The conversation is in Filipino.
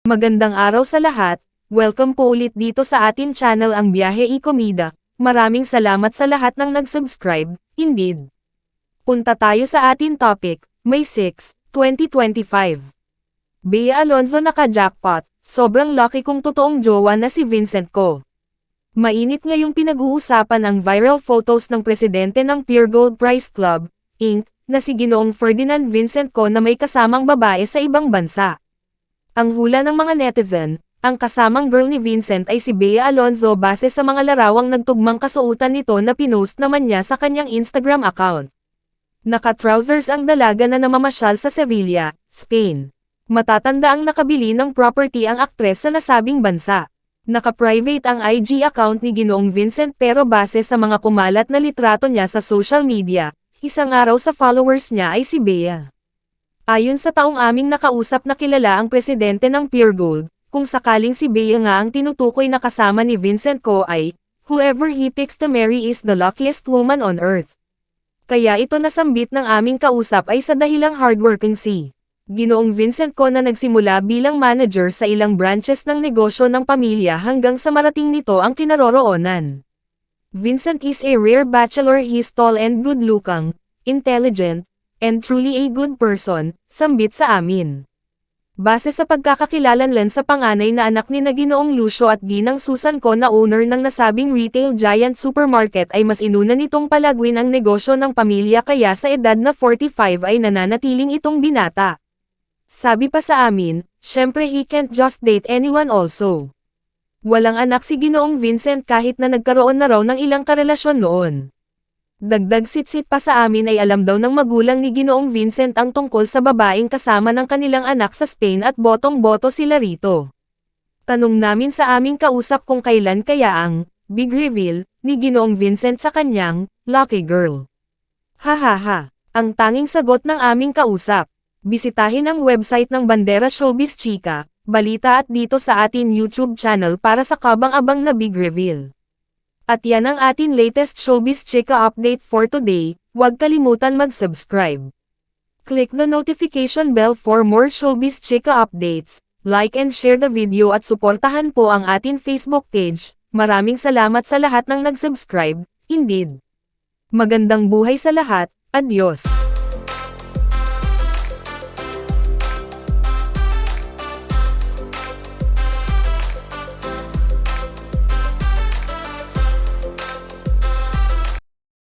Magandang araw sa lahat, welcome po ulit dito sa atin channel ang Biyahe y Komida. Maraming salamat sa lahat ng nag-subscribe, indeed. Punta tayo sa atin topic, May 6, 2025. Bea Alonzo naka-jackpot, sobrang lucky kung totoong jowa na si Vincent ko. Mainit ngayong pinag-uusapan ang viral photos ng presidente ng Pure Gold Prize Club, Inc., na si Ginoong Ferdinand Vincent ko na may kasamang babae sa ibang bansa. Ang hula ng mga netizen, ang kasamang girl ni Vincent ay si Bea Alonzo base sa mga larawang nagtugmang kasuotan nito na pinost naman niya sa kanyang Instagram account. Naka-trousers ang dalaga na namamasyal sa Sevilla, Spain. Matatanda ang nakabili ng property ang aktres sa nasabing bansa. Naka-private ang IG account ni Ginoong Vincent pero base sa mga kumalat na litrato niya sa social media, isang araw sa followers niya ay si Bea. Ayon sa taong aming nakausap na kilala ang presidente ng Pure Gold, kung sakaling si Bea nga ang tinutukoy na kasama ni Vincent ko ay, whoever he picks to marry is the luckiest woman on earth. Kaya ito nasambit ng aming kausap ay sa dahilang hardworking si Ginoong Vincent ko na nagsimula bilang manager sa ilang branches ng negosyo ng pamilya hanggang sa marating nito ang kinaroroonan. Vincent is a rare bachelor. He's tall and good-looking, intelligent, and truly a good person, sambit sa amin. Base sa pagkakakilalanlan sa panganay na anak ni Ginoong Lucio at Ginang Susan ko na owner ng nasabing retail giant supermarket ay mas inuna nitong palagwin ang negosyo ng pamilya kaya sa edad na 45 ay nananatiling itong binata. Sabi pa sa amin, syempre he can't just date anyone also. Walang anak si Ginoong Vincent kahit na nagkaroon na raw ng ilang karelasyon noon. Dagdag sitsit pa sa amin ay alam daw ng magulang ni Ginoong Vincent ang tungkol sa babaeng kasama ng kanilang anak sa Spain at botong-boto sila rito. Tanong namin sa aming kausap kung kailan kaya ang big reveal ni Ginoong Vincent sa kanyang lucky girl. Hahaha, ang tanging sagot ng aming kausap. Bisitahin ang website ng Bandera Showbiz Chika, balita at dito sa atin YouTube channel para sa kabang-abang na big reveal. At yan ang atin latest Showbiz Chika update for today, huwag kalimutan mag-subscribe. Click the notification bell for more Showbiz Chika updates, like and share the video at suportahan po ang atin Facebook page. Maraming salamat sa lahat ng nag-subscribe, indeed. Magandang buhay sa lahat, adios.